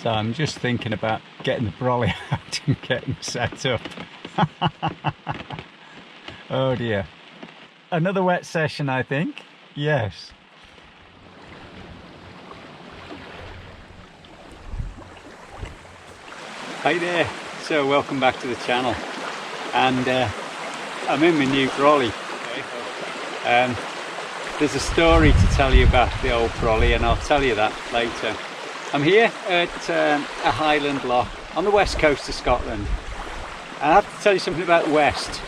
So I'm just thinking about getting the brolly out and getting set up. Oh dear. Another wet session, I think. Yes. Hi there. So welcome back to the channel. And I'm in my new brolly. Okay. There's a story to tell you about the old brolly, and I'll tell you that later. I'm here at a Highland Loch on the west coast of Scotland. And I have to tell you something about West.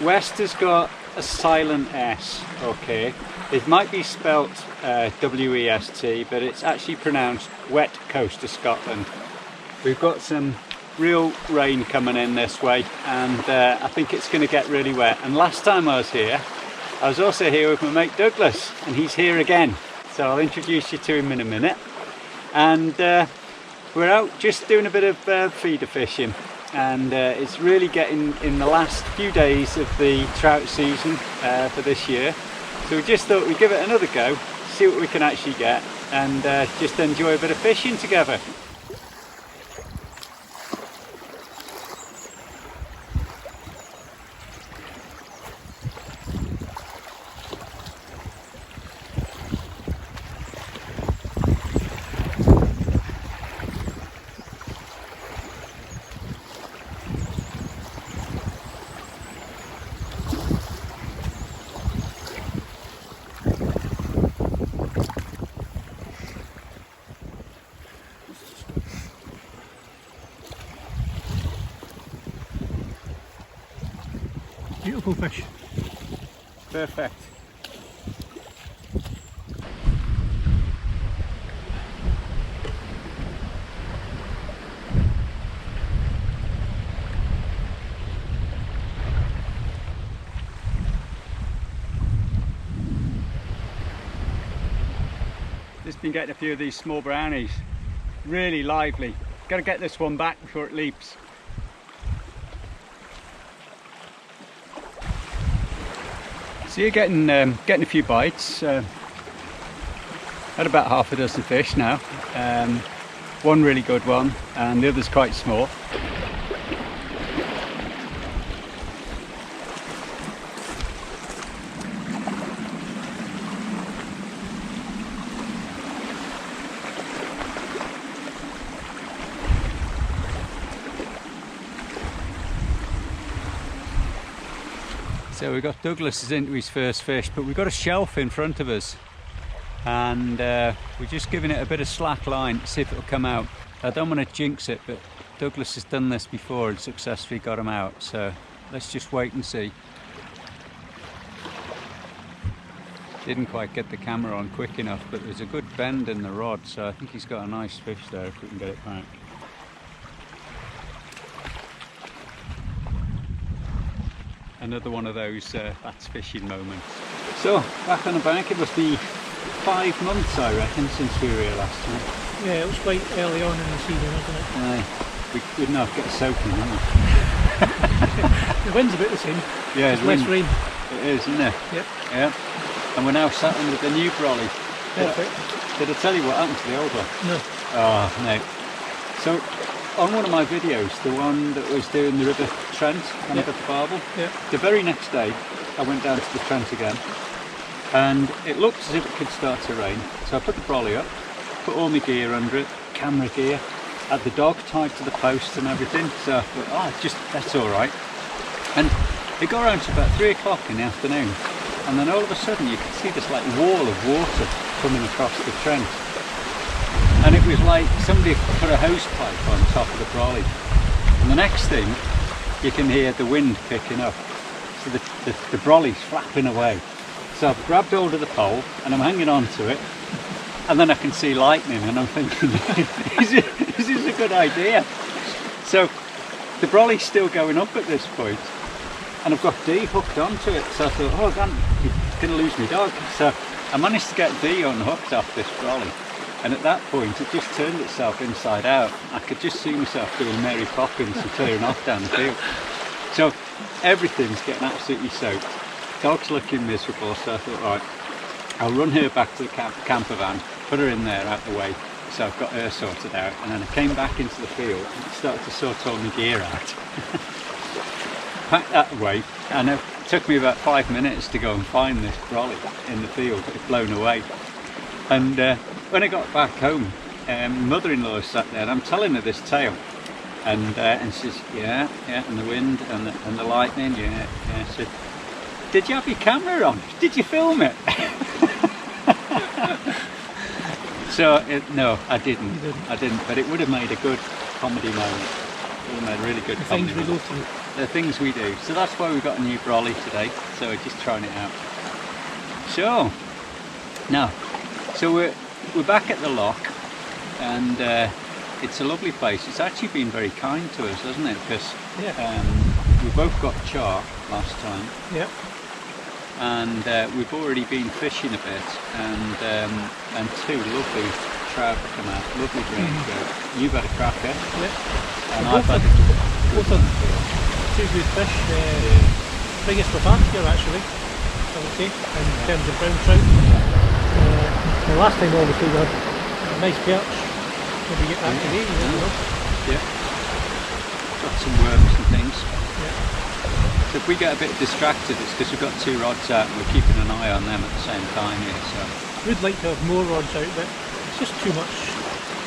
West has got a silent S, okay? It might be spelt W-E-S-T, but it's actually pronounced wet coast of Scotland. We've got some real rain coming in this way, and I think it's going to get really wet. And last time I was here, I was also here with my mate Douglas, and he's here again. So I'll introduce you to him in a minute. And we're out just doing a bit of feeder fishing, and it's really getting in the last few days of the trout season for this year. So we just thought we'd give it another go, see what we can actually get, and just enjoy a bit of fishing together. Beautiful fish. Perfect. Just been getting a few of these small brownies. Really lively. Got to get this one back before it leaps. So you're getting a few bites. Had about half a dozen fish now. One really good one, and the other's quite small. So we got Douglas is into his first fish, but we've got a shelf in front of us, and we're just giving it a bit of slack line to see if it'll come out. I don't want to jinx it, but Douglas has done this before and successfully got him out, so let's just wait and see. Didn't quite get the camera on quick enough, but there's a good bend in the rod, so I think he's got a nice fish there if we can get it back. Another one of those that's fishing moments. So, back on the bank, it must be 5 months I reckon since we were here last time. Yeah, it was quite early on in the season, wasn't it? Aye. We did not get soaking, didn't we? The wind's a bit the same. Yeah, it's less rain. It is, isn't it? Yep. Yeah. And we're now sat under the new brolly. Perfect. Did I tell you what happened to the old one? No. Oh, no. So, on one of my videos, the one that was doing the River Trent, and I got the barbel, the very next day I went down to the Trent again, and it looked as if it could start to rain. So I put the brolly up, put all my gear under it, camera gear, had the dog tied to the post and everything, so I thought, that's alright. And it got around to about 3 o'clock in the afternoon, and then all of a sudden you could see this like wall of water coming across the Trent. And it was like somebody put a hose pipe on top of the brolly. And the next thing, you can hear the wind picking up. So the brolly's flapping away. So I've grabbed hold of the pole and I'm hanging on to it. And then I can see lightning and I'm thinking, is this a good idea? So the brolly's still going up at this point. And I've got D hooked onto it. So I thought, oh God, I'm going to lose my dog. So I managed to get D unhooked off this brolly. And at that point it just turned itself inside out. I could just see myself doing Mary Poppins and clearing off down the field. So everything's getting absolutely soaked. Dog's looking miserable, so I thought, right, I'll run her back to the camper van, put her in there out the way, so I've got her sorted out, and then I came back into the field and started to sort all my gear out. Packed that away, and it took me about 5 minutes to go and find this brolly in the field. It had blown away. And when I got back home, mother-in-law sat there, and I'm telling her this tale, and she says, yeah, and the wind and the lightning, yeah. I said, did you have your camera on? Did you film it? So no, I didn't. But it would have made a good comedy moment. It would have made a really good comedy moment. The things we do. So that's why we've got a new brolly today. So we're just trying it out. So now, so we're back at the loch, and it's a lovely place. It's actually been very kind to us, hasn't it? Because we both got Charr last time. Yeah. And we've already been fishing a bit, and two lovely trout come out, lovely brown trout. You've had a cracker, and I've had both of two good fish. Biggest we've had here actually, I would say, in terms of brown trout. The last time obviously we had a nice perch. Maybe get that today, you never know. Yeah. Got some worms and things. So if we get a bit distracted, it's because we've got two rods out and we're keeping an eye on them at the same time here. So we'd like to have more rods out, but it's just too much.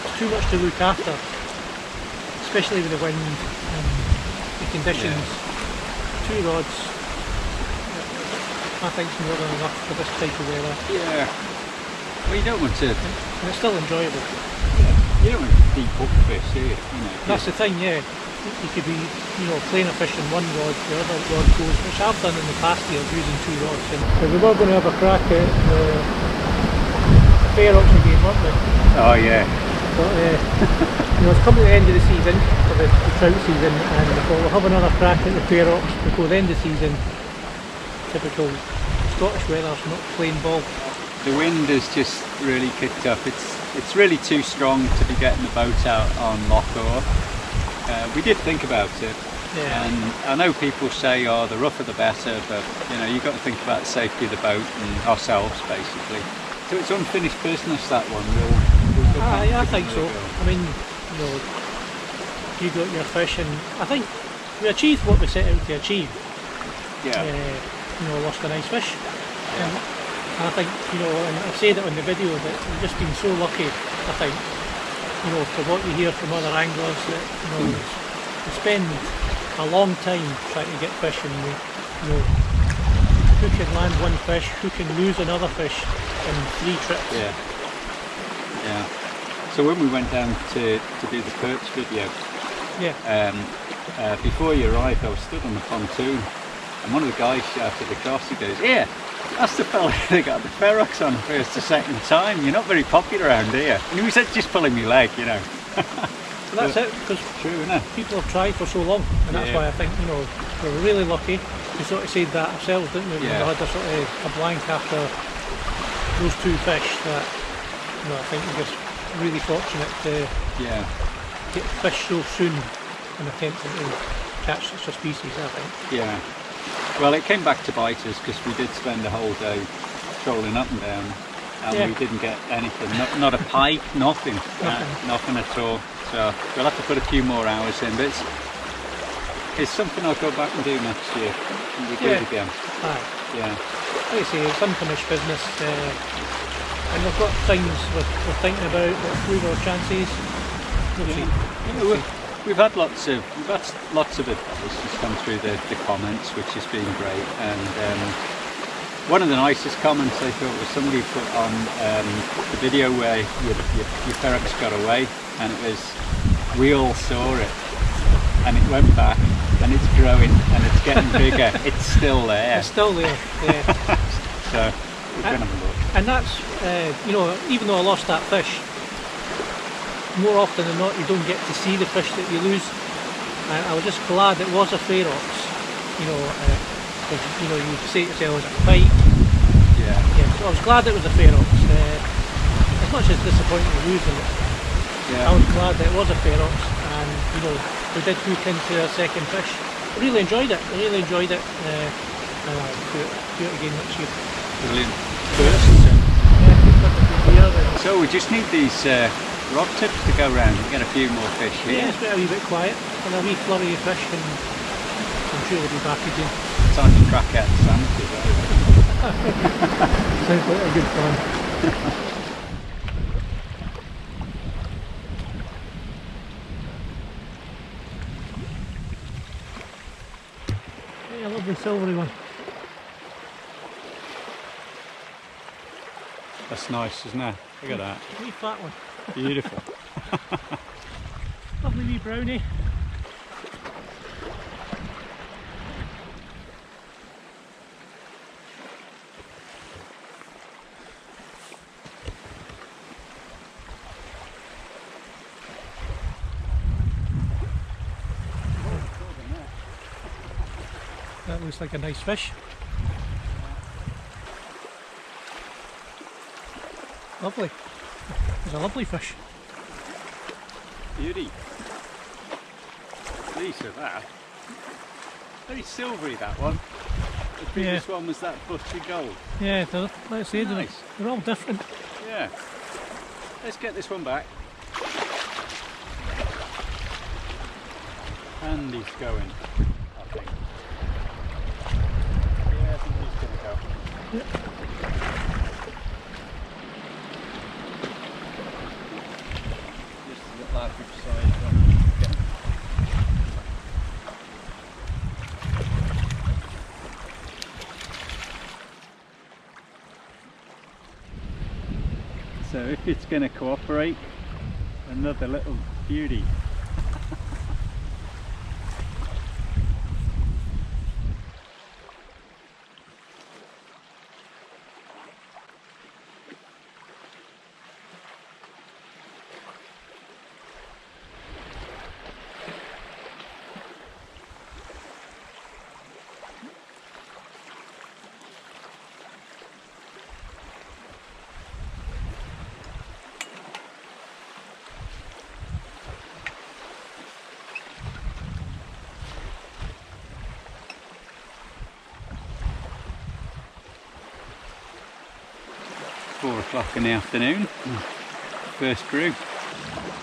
It's too much to look after, especially with the wind and the conditions. 2 rods, I think, is more than enough for this type of weather. Yeah. Well, you don't want to. And it's still enjoyable. Yeah. You don't want to deep hook fish, do you? That's the thing, yeah. You could be, playing a fish in one rod, the other rod goes, which I've done in the past years using 2 rods. So we were going to have a crack at the fair ox again, weren't we? Oh yeah. But it's coming to the end of the season, for the trout season, and I thought we'll have another crack at the fair ox before the end of the season. Typical Scottish weather, it's not playing ball. The wind has just really kicked up. It's really too strong to be getting the boat out on Loch. We did think about it, and I know people say, oh, the rougher the better, but you've got to think about the safety of the boat and ourselves basically. So it's unfinished business, that one. I think so. I mean, you got your fish, and I think we achieved what we set out to achieve. Yeah. Lost a nice fish, and I think and I've said it on the video that we've just been so lucky. I think. For what you hear from other anglers, that they spend a long time trying to get fish, and who can land one fish, who can lose another fish in 3 trips. Yeah. So when we went down to do the perch video, before you arrived, I was stood on the pontoon, and one of the guys shouted across. He goes, "Yeah, that's the fella that got the ferox on first or second time. You're not very popular around here." And he was just pulling me leg, So that's it, because true, isn't it? People have tried for so long, and that's why I think we're really lucky. We sort of said that ourselves, didn't we? We had a sort of a blank after those 2 fish. That I think we're just really fortunate to get fish so soon and attempting to catch such a species. I think. Yeah. Well, it came back to bite us because we did spend a whole day trolling up and down, and we didn't get anything. Not a pike, nothing at all. So we'll have to put a few more hours in, but it's something I'll go back and do next year. And we'll do it again. Aye. Yeah. Like I say, it's unfinished business, and we've got things we're thinking about that improve our chances. We've had lots of advice just come through the comments, which has been great. And one of the nicest comments I thought was somebody put on the video where your ferox got away, and it was, "We all saw it," and it went back, and it's growing, and it's getting bigger. It's still there. It's still there. Yeah. So we're going to have a look. And that's even though I lost that fish, more often than not you don't get to see the fish that you lose, and I was just glad it was a ferox. You say to yourself, "Is it a pike?" So I was glad it was a ferox. As much as disappointing losing it, I was glad that it was a ferox, and we did hook into our second fish. I really enjoyed it. Do it again next year. Brilliant. First. Yeah, So we just need these rod tips to go round and get a few more fish here. Yeah, it's been a wee bit quiet and a wee flurry of fish, and I'm sure they'll be back again. Time to crack out the sandwiches. Sounds like a good plan. Yeah, I love the silvery one. That's nice, isn't it? Look at that. Wee fat one. Beautiful. Lovely wee brownie. That looks like a nice fish. Lovely. It's a lovely fish. Beauty. These are that. Very silvery, that one. The previous one was that buttery gold. Yeah, let's say Nice. they're all different. Yeah. Let's get this one back. And he's going, I think. Yeah, I think he's going to go. Yep. Just a little average size one. So if it's going to cooperate, another little beauty. Four o'clock in the afternoon, first brew.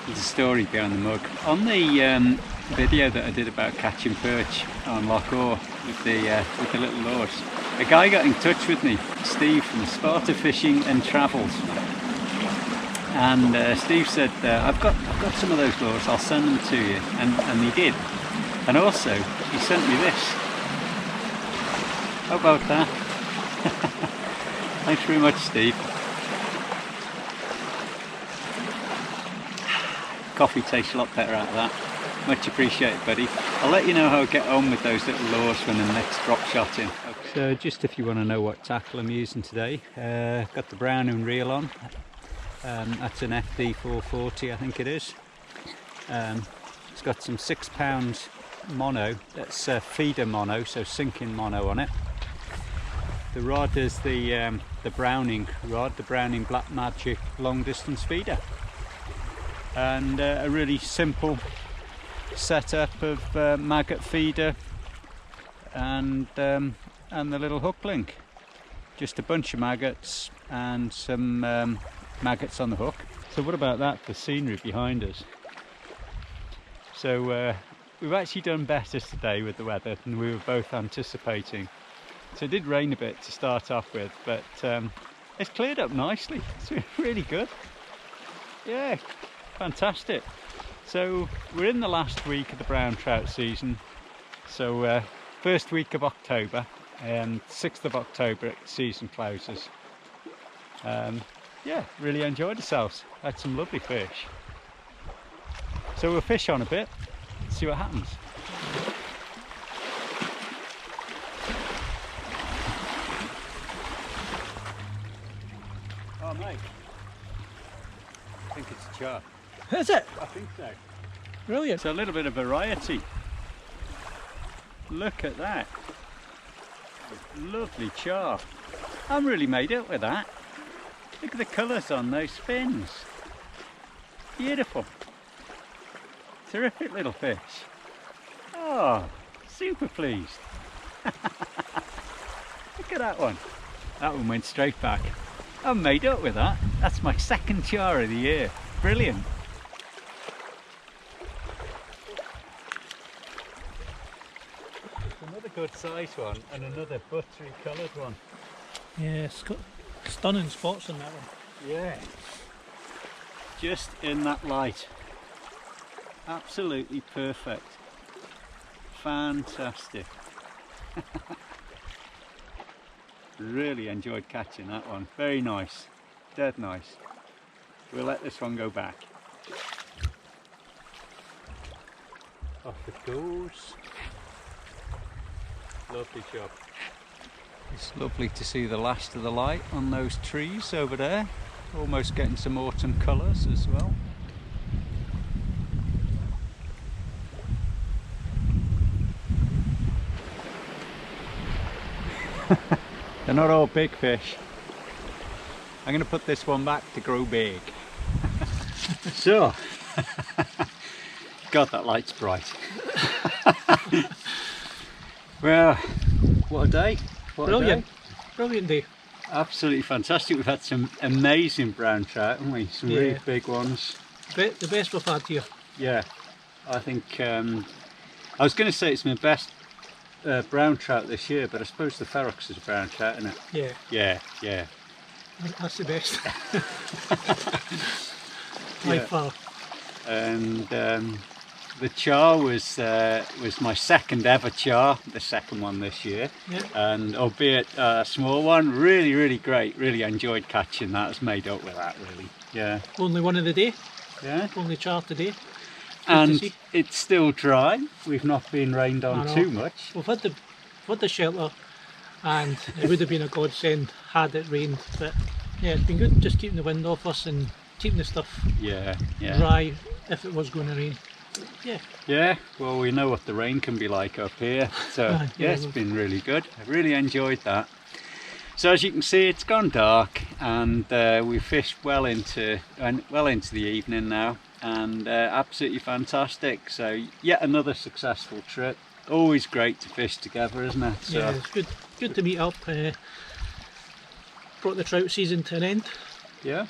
There's a story behind the mug. On the video that I did about catching perch on Loch with the little lures, a guy got in touch with me, Steve from Sparta Fishing and Travels, and Steve said, I've got some of those lures, I'll send them to you, and he did. And also he sent me this. How about that? Thanks very much, Steve. Coffee tastes a lot better out of that. Much appreciated, buddy. I'll let you know how I get on with those little lures when the next drop shot in. Okay. So just if you want to know what tackle I'm using today, got the Brown and reel on. That's an FD 440, I think it is. It's got some 6 pound mono, that's feeder mono, so sinking mono on it. The rod is the Browning rod, the Browning Black Magic long distance feeder. And a really simple setup of maggot feeder and the little hook link. Just a bunch of maggots and some maggots on the hook. So what about that, the scenery behind us? So we've actually done better today with the weather than we were both anticipating. So it did rain a bit to start off with, but it's cleared up nicely. It's really good. Yeah. Fantastic. So we're in the last week of the brown trout season. So first week of October, 6th of October season closes. Yeah, really enjoyed ourselves. Had some lovely fish. So we'll fish on a bit, see what happens. Oh mate, I think it's a Charr. Is it? I think so. Brilliant. So a little bit of variety. Look at that. Lovely Charr. I'm really made up with that. Look at the colours on those fins. Beautiful. Terrific little fish. Oh, super pleased. Look at that one. That one went straight back. I'm made up with that. That's my second char of the year. Brilliant. Another good size one and another buttery coloured one. Yeah, it's got stunning spots in that one. Yeah. Just in that light. Absolutely perfect. Fantastic. Really enjoyed catching that one. Very nice. Dead nice. We'll let this one go back. Off it goes. Lovely job. It's lovely to see the last of the light on those trees over there. Almost getting some autumn colours as well. They're not all big fish. I'm going to put this one back to grow big. So, God, that light's bright. Well, what a day. What Brilliant. A day. Brilliant day. Absolutely fantastic. We've had some amazing brown trout, haven't we? Some really big ones. The best we've had here. Yeah, I think I was going to say it's my best brown trout this year, but I suppose the ferox is a brown trout, isn't it? Yeah. Yeah, yeah. That's the best. By far. And the Charr was my second ever Charr, the second one this year. Yeah. And albeit a small one, really great. Really enjoyed catching that. I was made up with that, really. Yeah. Only one of the day. Yeah. Only Charr today. And it's still dry. We've not been rained on too much. We've had the shelter, and it would have been a godsend had it rained. But yeah, it's been good just keeping the wind off us and keeping the stuff dry if it was going to rain. Yeah. Yeah, well, we know what the rain can be like up here. So yeah, it's been really good. I really enjoyed that. So as you can see, it's gone dark, and we fished well into the evening now, and absolutely fantastic. So yet another successful trip. Always great to fish together, isn't it? So, yeah, it's good to meet up. Brought the trout season to an end. Yeah.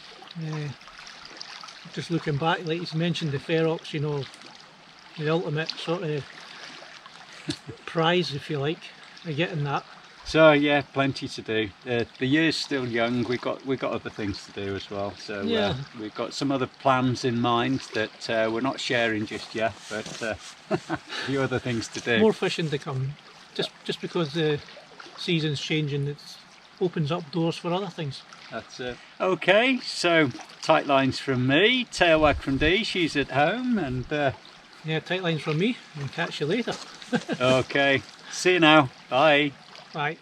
Just looking back, like you mentioned, the ferox, you know, the ultimate sort of prize, if you like, of getting that. So yeah, plenty to do. The year's still young. We got other things to do as well. So we've got some other plans in mind that we're not sharing just yet, but a few other things to do. More fishing to come. Just because the season's changing, it opens up doors for other things. That's it. Okay, so tight lines from me, tail wag from Dee. She's at home, and yeah, tight lines from me. And catch you later. Okay, see you now. Bye. Bye.